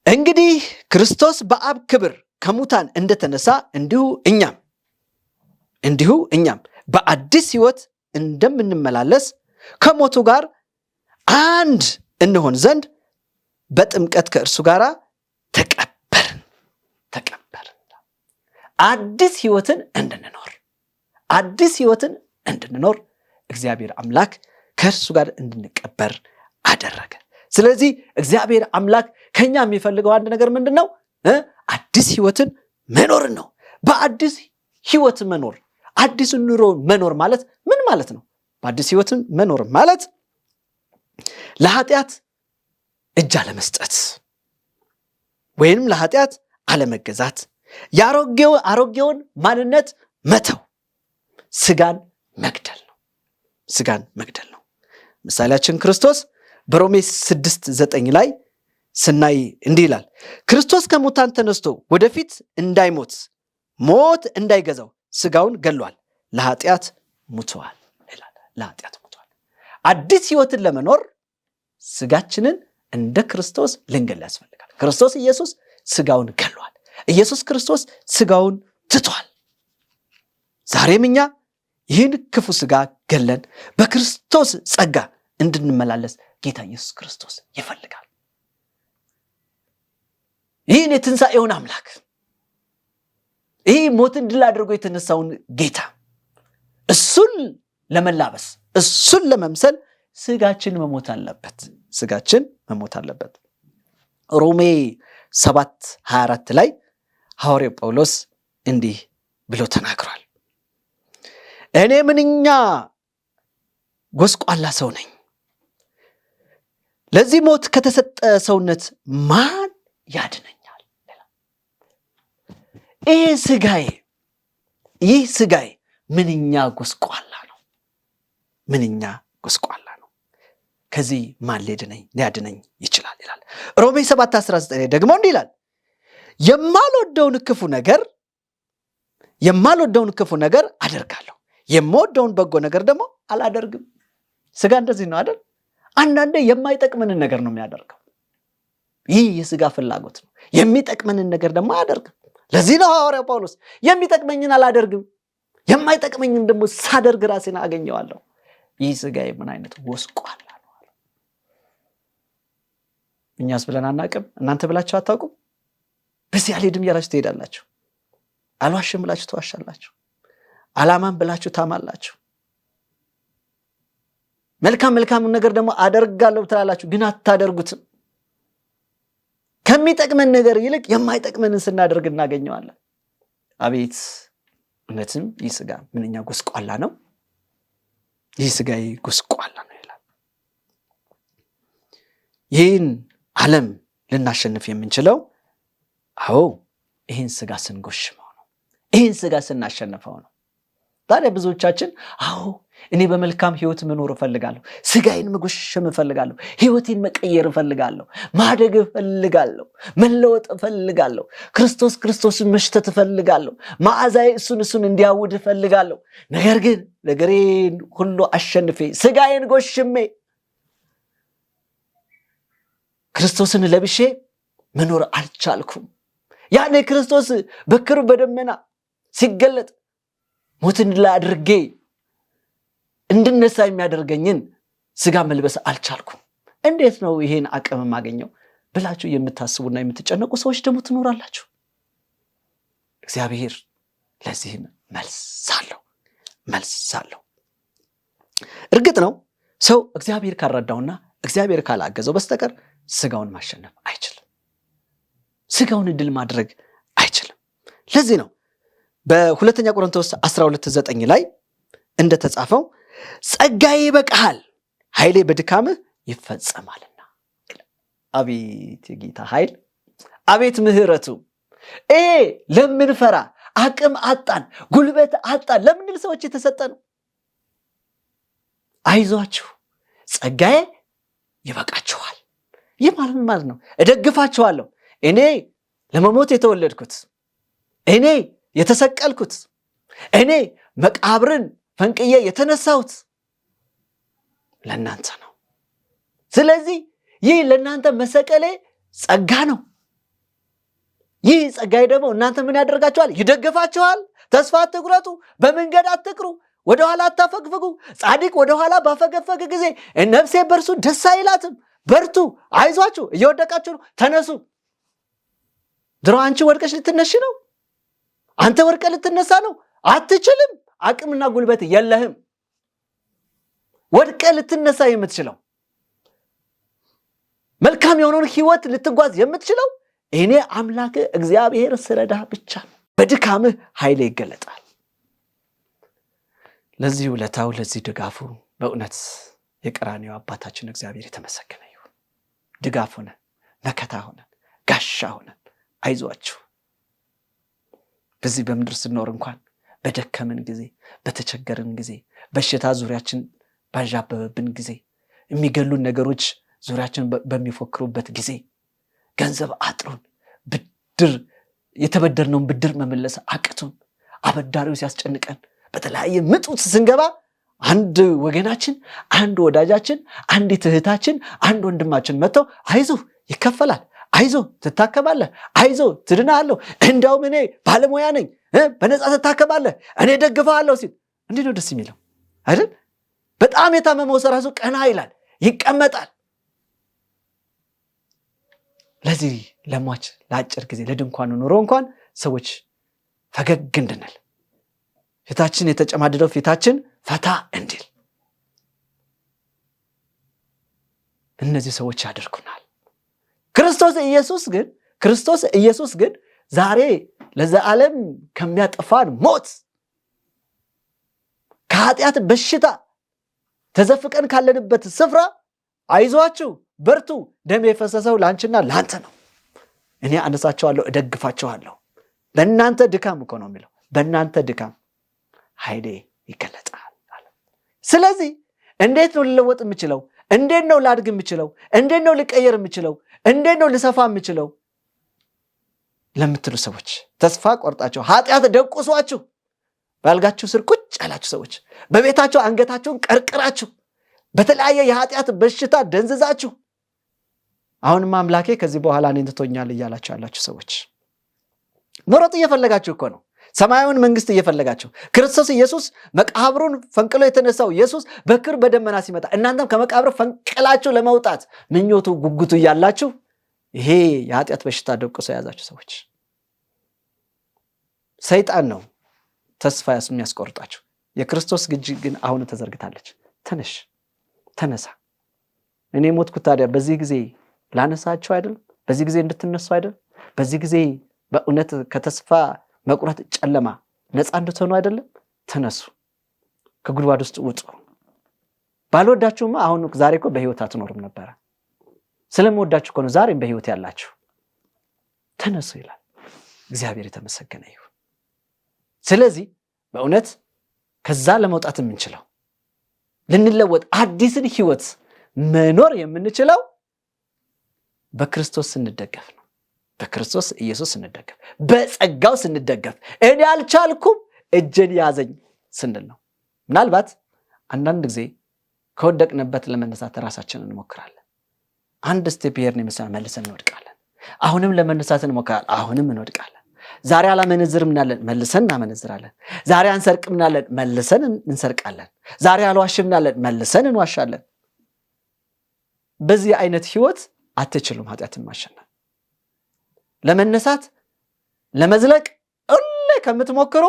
እንግዲህ ክርስቶስ በአብ ክብር ከሙታን እንደተነሳ እንዲሁ እኛም በአዲስ ሕይወት እንደምንመላለስ ከሞቱ ጋር አንድ እንሆን ዘንድ በጥምቀት ከእርሱ ጋር ተቀበርን። አዲስ ሕይወትን እንድንኖር እግዚአብሔር አምላክ ከእርሱ ጋር እንድንቀበር አደረገ። ስለዚህ እግዚአብሔር አምላክ ከኛ የሚፈልገው አንድ ነገር ምንድን ነው? አዲስ ሕይወትን መኖርን ነው። በአዲስ ሕይወት መኖር፣ አዲስ ኑሮ መኖር ማለት ምን ማለት ነው? በአዲስ ሕይወትን መኖር ማለት ለኃጢአት እጅ አለመስጠት ወይንም ለኃጢአት አለመገዛት፣ አሮጌውን ማንነት መተው ስጋን መግደል ነው። ስጋን መግደል ነው። ምሳሌያችን ክርስቶስ በሮሜ 6:9 ላይ ስናይ እንዲህ ይላል፣ ክርስቶስ ከሙታን ተነስቶ ወደፊት እንዳይሞት ሞት እንዳይገዛው ስጋውን ገሏል፣ ለኃጢአት ሙቷል ይላል። ለኃጢአት ሙቷል። አዲስ ህይወትን ለመኖር ስጋችንን እንደ ክርስቶስ ልንገል ያስፈልጋል። ክርስቶስ ኢየሱስ ስጋውን ገሏል። ኢየሱስ ክርስቶስ ስጋውን ትቷል። ዛሬም እኛ ይህን ክፉ ስጋ ገለን በክርስቶስ ጸጋ እንድንመላለስ ጌታ ኢየሱስ ክርስቶስ ይፈልጋል። ይህን የትንሣኤውን አምላክ፣ ይህ ሞትን ድል አድርጎ የተነሳውን ጌታ እሱን ለመላበስ እሱን ለመምሰል ስጋችን መሞት አለበት። ስጋችን መሞት አለበት። ሮሜ 7:24 ላይ ሐዋርያው ጳውሎስ እንዲህ ብሎ ተናግሯል። እኔ ምንኛ ጎስቋላ ሰው ነኝ፣ ለዚህ ሞት ከተሰጠ ሰውነት ማን ያድነኛል? ይህ ስጋዬ ምንኛ ጎስቋላ ነው፣ ምንኛ ጎስቋላ ነው። ከዚህ ማን ሊያድነኝ ይችላል ይላል። ሮሜ 7:19 ደግሞ እንዲህ ይላል፣ የማልወደውን ክፉ ነገር አደርጋለሁ፣ የምወደውን በጎ ነገር ደግሞ አላደርግም። ስጋ እንደዚህ ነው አይደል? አንዳንዴ የማይጠቅመንን ነገር ነው የሚያደርገው። ይህ የስጋ ፍላጎት ነው። የሚጠቅመንን ነገር ደግሞ አያደርግም። ለዚህ ነው ሐዋርያው ጳውሎስ የሚጠቅመኝን አላደርግም፣ የማይጠቅመኝን ደግሞ ሳደርግ ራሴን አገኘዋለሁ። ይህ ስጋዬ ምን አይነት ጎስቋላ ነው አለ። እኛስ ብለን አናቅም? እናንተ ብላችሁ አታውቁም? በዚህ አልሄድም እያላችሁ ትሄዳላችሁ። አልዋሽም ብላችሁ ተዋሻላችሁ። አላማን ብላችሁ ታማላችሁ። መልካም ነገር ደግሞ አደርጋለሁ ትላላችሁ፣ ግን አታደርጉትም። ከሚጠቅመን ነገር ይልቅ የማይጠቅመንን ስናደርግ እናገኘዋለን። አቤት እውነትም ይህ ስጋ ምንኛ ጎስቋላ ነው፣ ይህ ስጋዬ ጎስቋላ ነው ይላል። ይህን ዓለም ልናሸንፍ የምንችለው ይህን ስጋ ስንጎሽመው ነው፣ ይህን ስጋ ስናሸንፈው ነው። ታዲያ ብዙዎቻችን እኔ በመልካም ህይወት መኖር እፈልጋለሁ፣ ስጋዬን መጎሸም እፈልጋለሁ፣ ህይወቴን መቀየር እፈልጋለሁ፣ ማደግ እፈልጋለሁ፣ መለወጥ እፈልጋለሁ፣ ክርስቶስን መሽተት እፈልጋለሁ፣ መዓዛዬ እሱን እንዲያውድ እፈልጋለሁ። ነገር ግን ነገሬን ሁሉ አሸንፌ ስጋዬን ጎሽሜ ክርስቶስን ለብሼ መኖር አልቻልኩም። ያኔ ክርስቶስ በክብር በደመና ሲገለጥ ሞትን ድል አድርጌ እንድነሳ የሚያደርገኝን ስጋ መልበስ አልቻልኩም። እንዴት ነው ይሄን አቅም የማገኘው ብላችሁ የምታስቡና የምትጨነቁ ሰዎች ደግሞ ትኖራላችሁ። እግዚአብሔር ለዚህም መልስ አለው። እርግጥ ነው ሰው እግዚአብሔር ካልረዳውና እግዚአብሔር ካላገዘው በስተቀር ስጋውን ማሸነፍ አይችልም። ስጋውን ድል ማድረግ አይችልም። ለዚህ ነው በሁለተኛ ቆሮንቶስ 12:9 ላይ እንደተጻፈው ጸጋዬ ይበቃሃል፣ ኃይሌ በድካምህ ይፈጸማልና። አቤት የጌታ ኃይል፣ አቤት ምሕረቱ! ለምንፈራ አቅም አጣን፣ ጉልበት አጣን ለምንል ሰዎች የተሰጠ ነው። አይዟችሁ፣ ጸጋዬ ይበቃችኋል። ይህ ማለት ነው እደግፋችኋለሁ። እኔ ለመሞት የተወለድኩት፣ እኔ የተሰቀልኩት፣ እኔ መቃብርን ፈንቅዬ የተነሳሁት ለእናንተ ነው። ስለዚህ ይህ ለእናንተ መሰቀሌ ጸጋ ነው። ይህ ጸጋዬ ደግሞ እናንተ ምን ያደርጋችኋል? ይደግፋችኋል። ተስፋ አትቁረጡ፣ በመንገድ አትቅሩ፣ ወደኋላ አታፈግፍጉ። ጻድቅ ወደኋላ ባፈገፈገ ጊዜ ነፍሴ በእርሱ ደስ አይላትም። በርቱ፣ አይዟችሁ፣ እየወደቃችሁ ነው፣ ተነሱ። ድሮ አንቺ ወድቀሽ ልትነሺ ነው፣ አንተ ወድቀ ልትነሳ ነው። አትችልም። አቅምና ጉልበት የለህም። ወድቀ ልትነሳ የምትችለው መልካም የሆነውን ህይወት ልትጓዝ የምትችለው እኔ አምላክ እግዚአብሔር ስረዳህ ብቻ ነው። በድካምህ ኃይሌ ይገለጣል። ለዚህ ውለታው፣ ለዚህ ድጋፉ በእውነት የቀራንዮ አባታችን እግዚአብሔር የተመሰገነ ይሁን። ድጋፍ ሆነን፣ መከታ ሆነን፣ ጋሻ ሆነን አይዟችሁ በዚህ በምድር ስንኖር እንኳን በደከምን ጊዜ፣ በተቸገርን ጊዜ፣ በሽታ ዙሪያችን ባዣበበብን ጊዜ፣ የሚገሉን ነገሮች ዙሪያችን በሚፎክሩበት ጊዜ፣ ገንዘብ አጥሮን ብድር የተበደርነውን ብድር መመለስ አቅቶን አበዳሪው ሲያስጨንቀን በተለያየ ምጥ ውስጥ ስንገባ አንድ ወገናችን፣ አንድ ወዳጃችን፣ አንዲት እህታችን፣ አንድ ወንድማችን መጥተው አይዞህ ይከፈላል፣ አይዞህ ትታከማለህ፣ አይዞህ ትድናለህ፣ እንደውም እኔ ባለሙያ ነኝ በነፃ ትታከማለህ፣ እኔ ደግፈሃለሁ ሲል እንዴት ነው ደስ የሚለው አይደል? በጣም የታመመው ሰው ራሱ ቀና ይላል፣ ይቀመጣል። ለዚህ ለሟች ለአጭር ጊዜ ለድንኳኑ ኑሮ እንኳን ሰዎች ፈገግ እንድንል፣ ፊታችን የተጨማደደው ፊታችን ፈታ እንዲል እነዚህ ሰዎች ያደርጉናል። ክርስቶስ ኢየሱስ ግን ዛሬ ለዘላለም ከሚያጠፋን ሞት፣ ከኃጢአት በሽታ ተዘፍቀን ካለንበት ስፍራ አይዟችሁ በርቱ፣ ደም የፈሰሰው ላንቺና ላንተ ነው፣ እኔ አነሳቸዋለሁ፣ እደግፋቸዋለሁ። በእናንተ ድካም እኮ ነው የሚለው፣ በእናንተ ድካም ኃይሌ ይገለጣል አለ። ስለዚህ እንዴት ነው ልለወጥ የምችለው? እንዴት ነው ላድግ የምችለው? እንዴት ነው ልቀየር የምችለው? እንዴት ነው ልሰፋ የምችለው ለምትሉ ሰዎች፣ ተስፋ ቆርጣችሁ ኃጢአት ደቁሷችሁ ባልጋችሁ ስር ቁጭ ያላችሁ ሰዎች፣ በቤታችሁ አንገታችሁን ቀርቅራችሁ በተለያየ የኃጢአት በሽታ ደንዝዛችሁ አሁንም አምላኬ ከዚህ በኋላ እኔን ትቶኛል እያላችሁ ያላችሁ ሰዎች፣ መሮጥ እየፈለጋችሁ እኮ ነው፣ ሰማያዊውን መንግስት እየፈለጋችሁ። ክርስቶስ ኢየሱስ መቃብሩን ፈንቅሎ የተነሳው ኢየሱስ በክብር በደመና ሲመጣ እናንተም ከመቃብር ፈንቅላችሁ ለመውጣት ምኞቱ ጉጉቱ እያላችሁ ይሄ የኃጢአት በሽታ ደቁሶ የያዛችሁ ሰዎች፣ ሰይጣን ነው ተስፋ የሚያስቆርጣችሁ። የክርስቶስ እጅ ግን አሁን ተዘርግታለች። ተነሽ፣ ተነሳ። እኔ ሞትኩት ታዲያ በዚህ ጊዜ ላነሳችሁ አይደል? በዚህ ጊዜ እንድትነሱ አይደል? በዚህ ጊዜ በእውነት ከተስፋ መቁረጥ ጨለማ ነፃ እንድትሆኑ አይደለም? ተነሱ፣ ከጉድጓድ ውስጥ ውጡ። ባልወዳችሁማ አሁን ዛሬ እኮ በህይወት አትኖርም ነበር። ስለምወዳችሁ እኮ ነው ዛሬም በህይወት ያላችሁ። ተነሱ ይላል። እግዚአብሔር የተመሰገነ ይሁን። ስለዚህ በእውነት ከዛ ለመውጣት የምንችለው ልንለወጥ አዲስን ህይወት መኖር የምንችለው በክርስቶስ ስንደገፍ ነው። በክርስቶስ ኢየሱስ ስንደገፍ፣ በጸጋው ስንደገፍ፣ እኔ አልቻልኩም እጄን ያዘኝ ስንል ነው። ምናልባት አንዳንድ ጊዜ ከወደቅንበት ለመነሳት ራሳችንን እንሞክራለን። አንድ ስቴፕ ሄርን ይመስላል፣ መልሰን እንወድቃለን። አሁንም ለመነሳት እንሞክራለን፣ አሁንም እንወድቃለን። ዛሬ አላመነዝርም እናለን፣ መልሰን እናመነዝራለን። ዛሬ አንሰርቅም እናለን፣ መልሰን እንሰርቃለን። ዛሬ አልዋሽም እናለን፣ መልሰን እንዋሻለን። በዚህ አይነት ህይወት አትችሉም ኃጢአትን ማሸነፍ። ለመነሳት ለመዝለቅ ሁሌ ከምትሞክሩ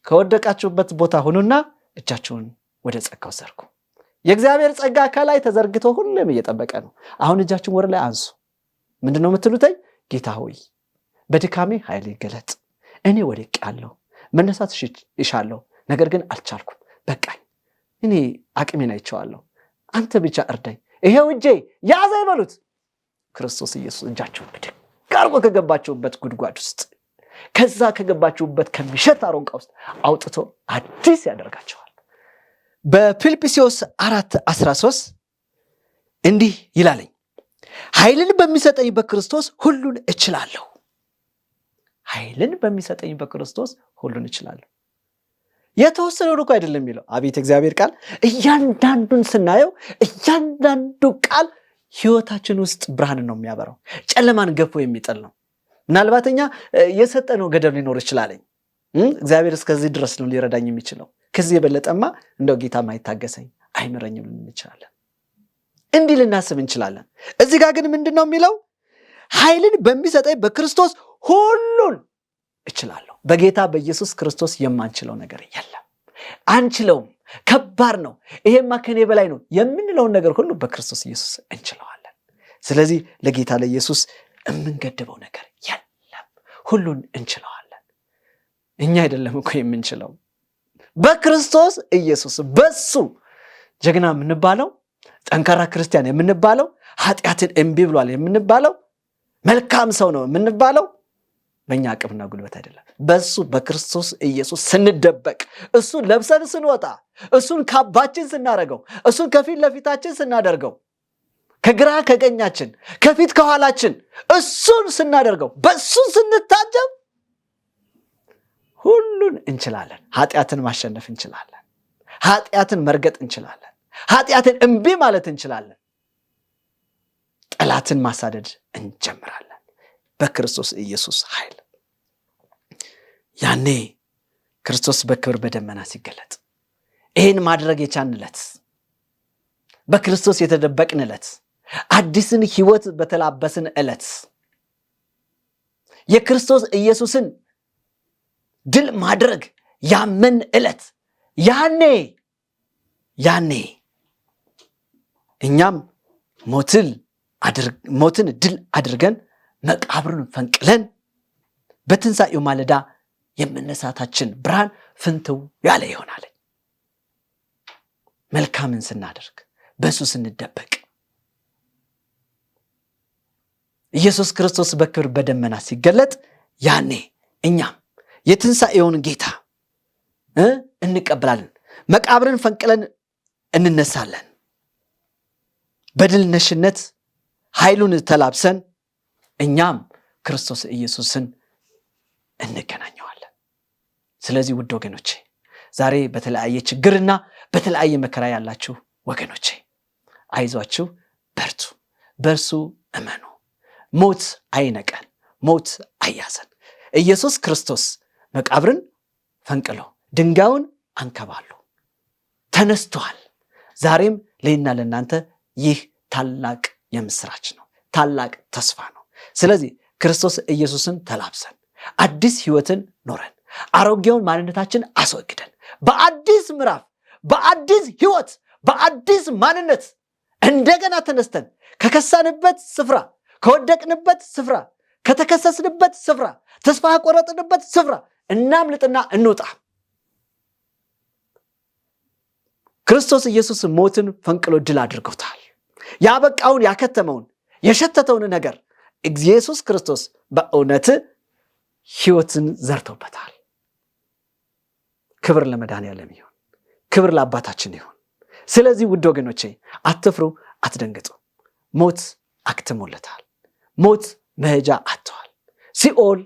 ከወደቃችሁበት ቦታ ሁኑና እጃችሁን ወደ ጸጋው ዘርጉ። የእግዚአብሔር ጸጋ ከላይ ተዘርግቶ ሁሌም እየጠበቀ ነው። አሁን እጃችሁን ወደ ላይ አንሱ። ምንድነው የምትሉትኝ? ጌታ ሆይ በድካሜ ኃይል ይገለጥ። እኔ ወድቄአለሁ፣ መነሳት እሻለሁ፣ ነገር ግን አልቻልኩም። በቃኝ፣ እኔ አቅሜን አይቼዋለሁ፣ አንተ ብቻ እርዳኝ፣ ይሄው እጄ ያዘኝ በሉት። ክርስቶስ ኢየሱስ እጃችሁን ብድግ አድርጎ ከገባችሁበት ጉድጓድ ውስጥ፣ ከዛ ከገባችሁበት ከሚሸት አሮንቃ ውስጥ አውጥቶ አዲስ ያደርጋችኋል። በፊልጵስዩስ 4:13 እንዲህ ይላለኝ፣ ኃይልን በሚሰጠኝ በክርስቶስ ሁሉን እችላለሁ። ኃይልን በሚሰጠኝ በክርስቶስ ሁሉን እችላለሁ። የተወሰነው እኮ አይደለም የሚለው። አቤት እግዚአብሔር ቃል! እያንዳንዱን ስናየው እያንዳንዱ ቃል ህይወታችን ውስጥ ብርሃን ነው የሚያበራው፣ ጨለማን ገፎ የሚጥል ነው። ምናልባትኛ የሰጠነው ገደብ ሊኖር ይችላልኝ። እግዚአብሔር እስከዚህ ድረስ ነው ሊረዳኝ የሚችለው፣ ከዚህ የበለጠማ እንደው ጌታ ማይታገሰኝ አይምረኝም እንችላለን። እንዲህ ልናስብ እንችላለን። እዚህ ጋር ግን ምንድነው የሚለው? ኃይልን በሚሰጠኝ በክርስቶስ ሁሉን እችላለሁ። በጌታ በኢየሱስ ክርስቶስ የማንችለው ነገር የለም። አንችለውም፣ ከባድ ነው፣ ይሄማ ከኔ በላይ ነው የምንለውን ነገር ሁሉ በክርስቶስ ኢየሱስ እንችለዋለን። ስለዚህ ለጌታ ለኢየሱስ የምንገድበው ነገር የለም፣ ሁሉን እንችለዋለን። እኛ አይደለም እኮ የምንችለው፣ በክርስቶስ ኢየሱስ በሱ ጀግና የምንባለው፣ ጠንካራ ክርስቲያን የምንባለው፣ ኃጢአትን እምቢ ብሏል የምንባለው፣ መልካም ሰው ነው የምንባለው በእኛ አቅምና ጉልበት አይደለም። በሱ በክርስቶስ ኢየሱስ ስንደበቅ፣ እሱን ለብሰን ስንወጣ፣ እሱን ካባችን ስናደርገው፣ እሱን ከፊት ለፊታችን ስናደርገው፣ ከግራ ከቀኛችን፣ ከፊት ከኋላችን እሱን ስናደርገው፣ በሱ ስንታጀብ ሁሉን እንችላለን። ኃጢአትን ማሸነፍ እንችላለን። ኃጢአትን መርገጥ እንችላለን። ኃጢአትን እምቢ ማለት እንችላለን። ጠላትን ማሳደድ እንጀምራለን በክርስቶስ ኢየሱስ ኃይል። ያኔ ክርስቶስ በክብር በደመና ሲገለጥ ይህን ማድረግ የቻንለት፣ በክርስቶስ የተደበቅንለት፣ አዲስን ሕይወት በተላበስን ዕለት፣ የክርስቶስ ኢየሱስን ድል ማድረግ ያመን ዕለት፣ ያኔ እኛም ሞትን ድል አድርገን መቃብሩን ፈንቅለን በትንሣኤው ማለዳ የመነሳታችን ብርሃን ፍንትው ያለ ይሆናል። መልካምን ስናደርግ፣ በሱ ስንደበቅ፣ ኢየሱስ ክርስቶስ በክብር በደመና ሲገለጥ ያኔ እኛም የትንሣኤውን ጌታ እንቀበላለን። መቃብርን ፈንቅለን እንነሳለን። በድል ነሽነት ኃይሉን ተላብሰን እኛም ክርስቶስ ኢየሱስን እንገናኘዋለን። ስለዚህ ውድ ወገኖቼ ዛሬ በተለያየ ችግርና በተለያየ መከራ ያላችሁ ወገኖቼ አይዟችሁ፣ በርቱ፣ በእርሱ እመኑ። ሞት አይነቀን፣ ሞት አያዘን። ኢየሱስ ክርስቶስ መቃብርን ፈንቅሎ ድንጋዩን አንከባሎ ተነስቷል። ዛሬም ለእኔና ለእናንተ ይህ ታላቅ የምስራች ነው፣ ታላቅ ተስፋ ነው። ስለዚህ ክርስቶስ ኢየሱስን ተላብሰን አዲስ ሕይወትን ኖረን አሮጌውን ማንነታችን አስወግደን በአዲስ ምዕራፍ፣ በአዲስ ሕይወት፣ በአዲስ ማንነት እንደገና ተነስተን ከከሳንበት ስፍራ፣ ከወደቅንበት ስፍራ፣ ከተከሰስንበት ስፍራ፣ ተስፋ ቆረጥንበት ስፍራ እናምልጥና እንውጣ። ክርስቶስ ኢየሱስ ሞትን ፈንቅሎ ድል አድርጎታል። ያበቃውን፣ ያከተመውን፣ የሸተተውን ነገር ኢየሱስ ክርስቶስ በእውነት ሕይወትን ዘርቶበታል። ክብር ለመድኃኔዓለም ይሁን፣ ክብር ለአባታችን ይሁን። ስለዚህ ውድ ወገኖቼ አትፍሩ፣ አትደንግጡ። ሞት አክትሞለታል። ሞት መሄጃ አጥተዋል። ሲኦል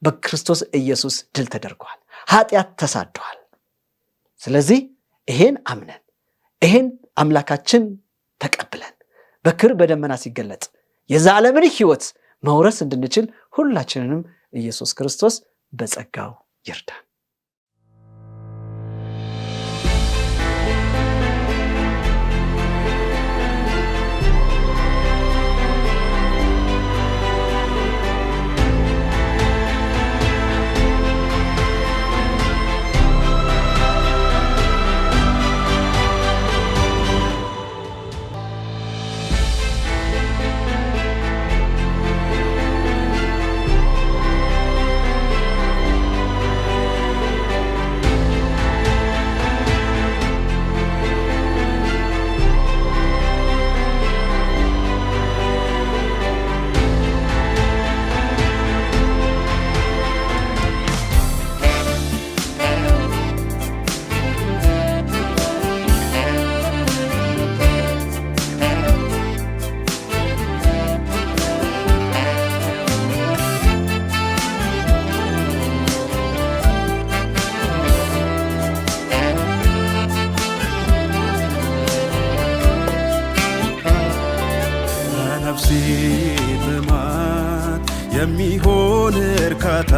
በክርስቶስ ኢየሱስ ድል ተደርጓል። ኃጢአት ተሳደዋል። ስለዚህ ይሄን አምነን ይሄን አምላካችን ተቀብለን በክብር በደመና ሲገለጥ የዘላለምን ሕይወት መውረስ እንድንችል ሁላችንንም ኢየሱስ ክርስቶስ በጸጋው ይርዳን። የሚሆን እርካታ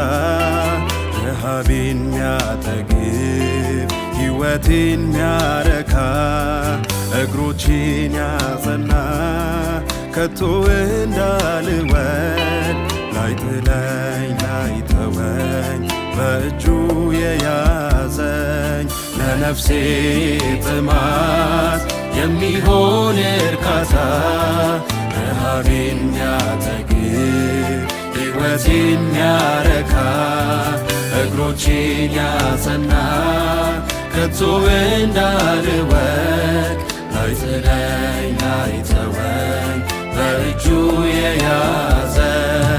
ረሃቤን ሚያጠግብ ሕይወቴን ሚያረካ እግሮቼን ያጸና ከቶ እንዳልወድ ላይጥለኝ ላይተወኝ በእጁ የያዘኝ ለነፍሴ ጥማት የሚሆን እርካታ ረሃቤን ሚያጠግብ ሕይወቴን ሚያረካ እግሮቼን ያጸና ከቶ እንዳልወድቅ ላይጥለኝ ላይተወኝ በእጁ የያዘኝ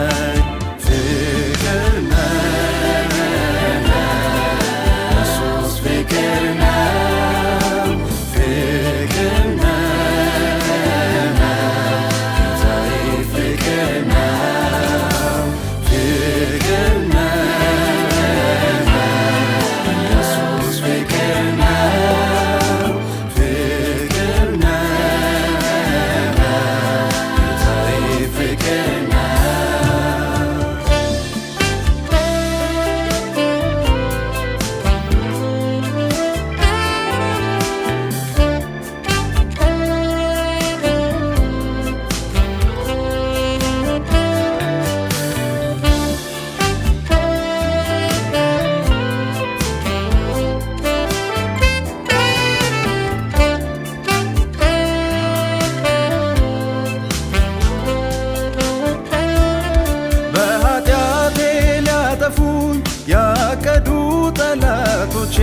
ጠላቶቼ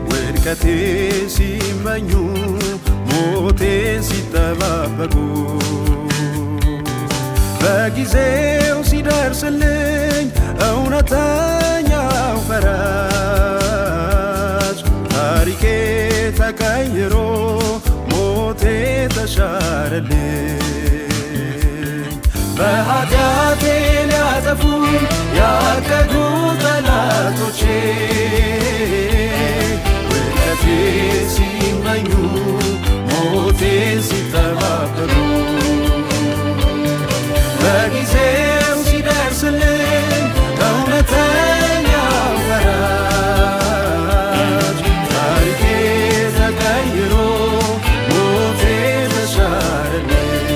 ውድቀቴ ሲመኙ ሞቴን ሲጠባበቁ በጊዜው ሲደርስልኝ እውነተኛው ፈራጅ ታሪኬ ተቀይሮ ሞቴ ተሻረልኝ። በኃጢአቴ ሊያጠፉኝ ያቀዱ ጠላቶቼ ውድቀቴ ሲመኙ ሞቴን ሲጠባበቁ በጊዜው ሲደርስልኝ እውነተኛው ፈራጅ ታሪኬ ተቀይሮ ሞቴ ተሻረልኝ።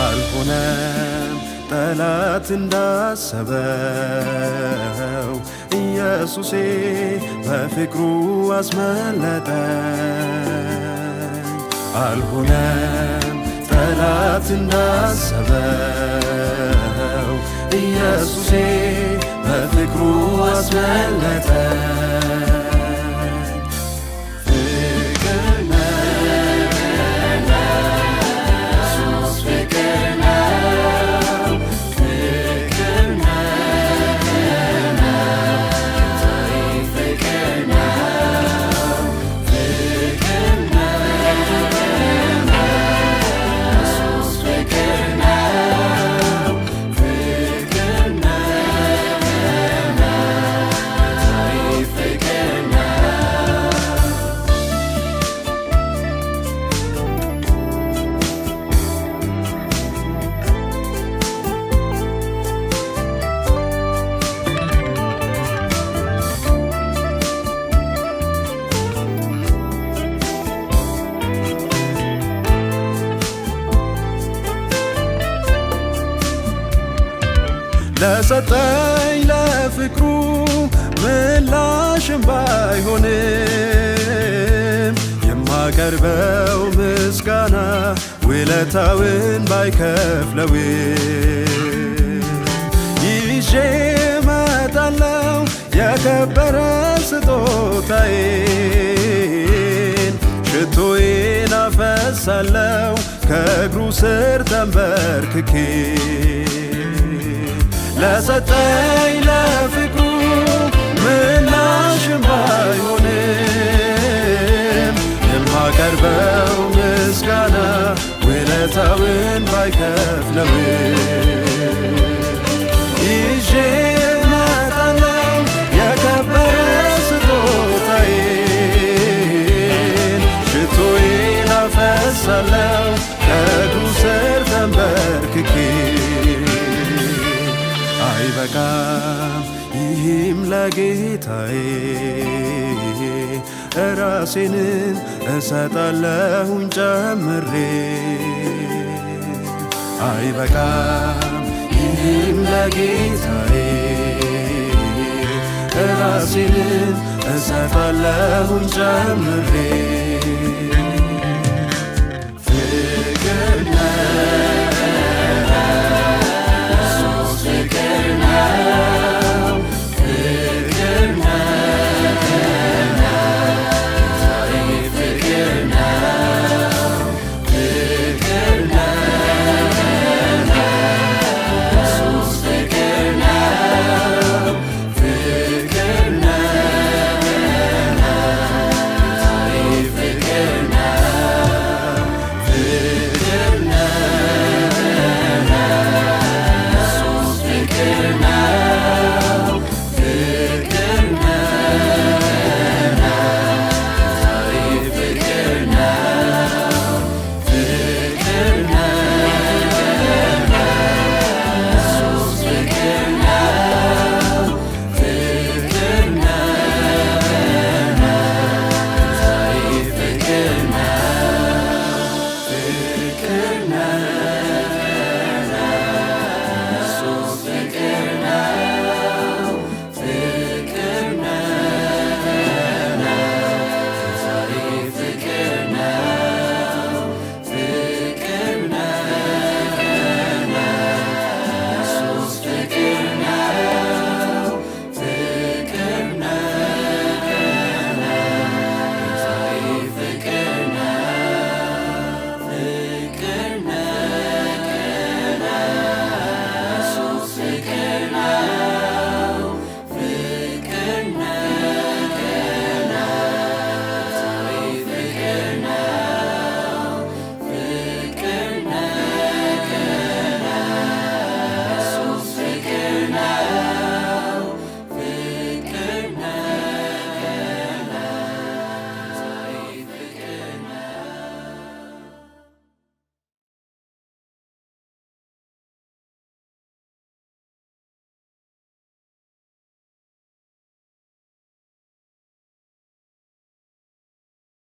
አልሆነም ጠላት እንዳሰበው ኢየሱሴ በፍቅሩ አስመለጠኝ። አልሆነም ጠላት እንዳሰበው ኢየሱሴ በፍቅሩ አስመለጠኝ። ፍቅር ነው ኢየሱስ ፍቅር ነው፣ ፍቅር ነው ጌታዬ ፍቅር ነው፣ ፍቅር ነው ለሰጠኝ ለፍቅሩ ምላሽም ባይሆንም የማቀርበው ምስጋና ውለታውን ባይከፍለውም ይዤ እመጣለሁ የከበረ ስጦታዬን ሽቶዬን አፈሳለሁ ከእግሩ ስር ተንበርክኬ ለሰጠኝ ለፍቅሩ ምላሽም ባይሆንም የማቀርበው ምስጋና ውለታውን ባይከፍለውም ይዤ እመጣለሁ የከበረ ስጦታዬን ሽቶዬን አፈሳለሁ ከእግሩ ስር ተንበርክኬ አይበቃም ይህም ለጌታዬ ራሴንን እሰጣለሁኝ ጨምሬ። አይበቃም ይህም ለጌታዬ ራሴንን እሰጣለሁኝ ጨምሬ።